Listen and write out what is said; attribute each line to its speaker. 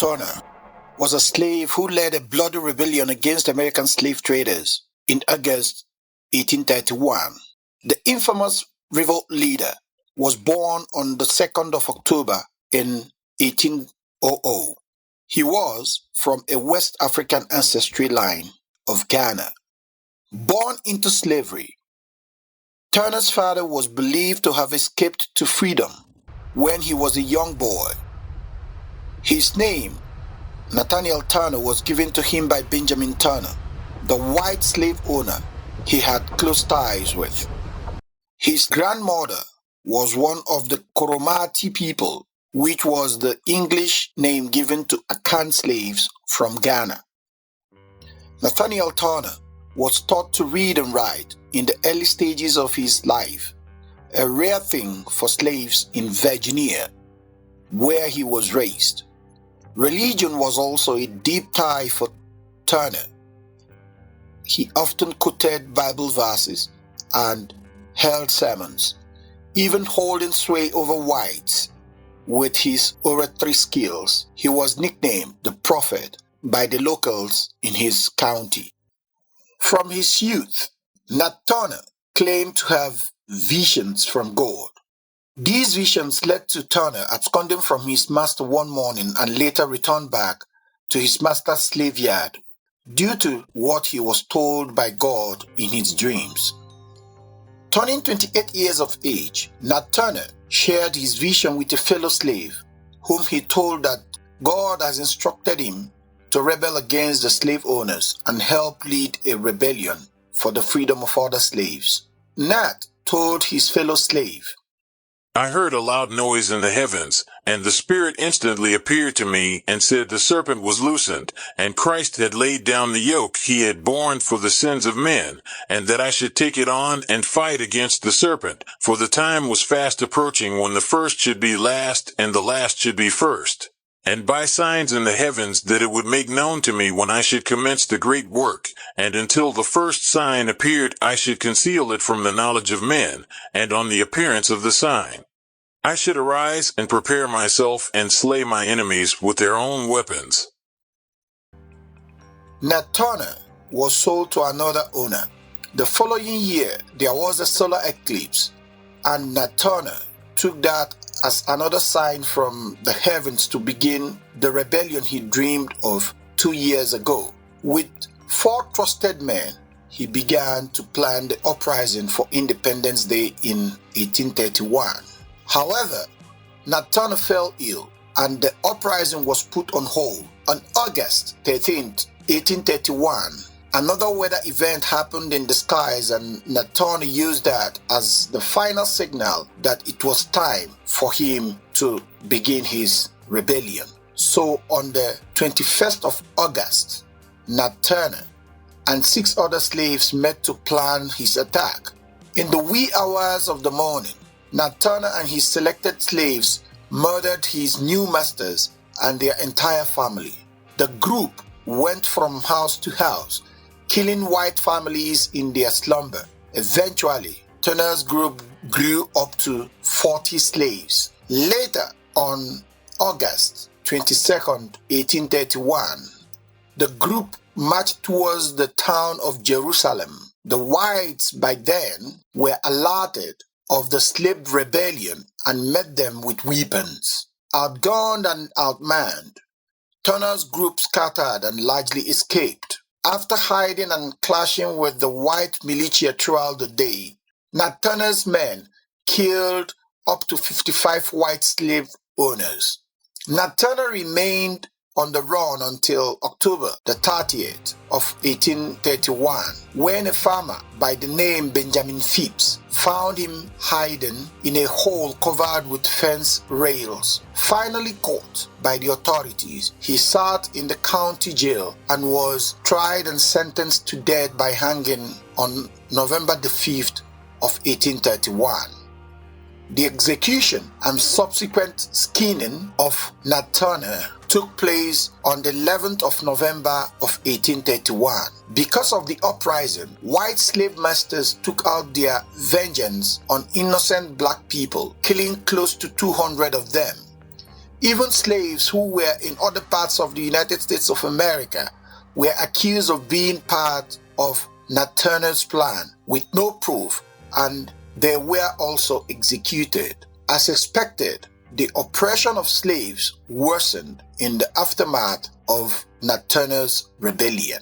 Speaker 1: Turner was a slave who led a bloody rebellion against American slave traders in August 1831. The infamous revolt leader was born on the 2nd of October in 1800. He was from a West African ancestry line of Ghana. Born into slavery, Turner's father was believed to have escaped to freedom when he was a young boy. His name, Nathaniel Turner, was given to him by Benjamin Turner, the white slave owner he had close ties with. His grandmother was one of the Coromantee people, which was the English name given to Akan slaves from Ghana. Nathaniel Turner was taught to read and write in the early stages of his life, a rare thing for slaves in Virginia, where he was raised. Religion was also a deep tie for Turner. He often quoted Bible verses and held sermons, even holding sway over whites with his oratory skills. He was nicknamed the Prophet by the locals in his county. From his youth, Nat Turner claimed to have visions from God. These visions led to Turner absconding from his master one morning and later returned back to his master's slave yard due to what he was told by God in his dreams. Turning 28 years of age, Nat Turner shared his vision with a fellow slave, whom he told that God has instructed him to rebel against the slave owners and help lead a rebellion for the freedom of other slaves. Nat told his fellow slave,
Speaker 2: I heard a loud noise in the heavens, and the Spirit instantly appeared to me and said the serpent was loosened, and Christ had laid down the yoke he had borne for the sins of men, and that I should take it on and fight against the serpent, for the time was fast approaching when the first should be last and the last should be first. And by signs in the heavens that it would make known to me when I should commence the great work, and until the first sign appeared I should conceal it from the knowledge of men, and on the appearance of the sign. I should arise and prepare myself and slay my enemies with their own weapons.
Speaker 1: Nat Turner was sold to another owner. The following year, there was a solar eclipse, and Nat Turner took that as another sign from the heavens to begin the rebellion he dreamed of 2 years ago. With 4 trusted men, he began to plan the uprising for Independence Day in 1831. However, Nat Turner fell ill and the uprising was put on hold. On August 13, 1831, another weather event happened in the skies, and Nat Turner used that as the final signal that it was time for him to begin his rebellion. So on the 21st of August, Nat Turner and 6 other slaves met to plan his attack. In the wee hours of the morning, Nat Turner and his selected slaves murdered his new masters and their entire family. The group went from house to house, killing white families in their slumber. Eventually, Turner's group grew up to 40 slaves. Later, on August 22nd, 1831, the group marched towards the town of Jerusalem. The whites by then were alerted of the slave rebellion and met them with weapons. Outgunned and outmanned, Turner's group scattered and largely escaped. After hiding and clashing with the white militia throughout the day, Nat Turner's men killed up to 55 white slave owners. Nat Turner remained on the run until October the 30th of 1831, when a farmer by the name Benjamin Phipps found him hiding in a hole covered with fence rails. Finally caught by the authorities, he sat in the county jail and was tried and sentenced to death by hanging on November the 5th of 1831. The execution and subsequent skinning of Nat Turner took place on the 11th of November of 1831. Because of the uprising, white slave masters took out their vengeance on innocent black people, killing close to 200 of them. Even slaves who were in other parts of the United States of America were accused of being part of Nat Turner's plan with no proof, and they were also executed. As expected, the oppression of slaves worsened in the aftermath of Nat Turner's rebellion.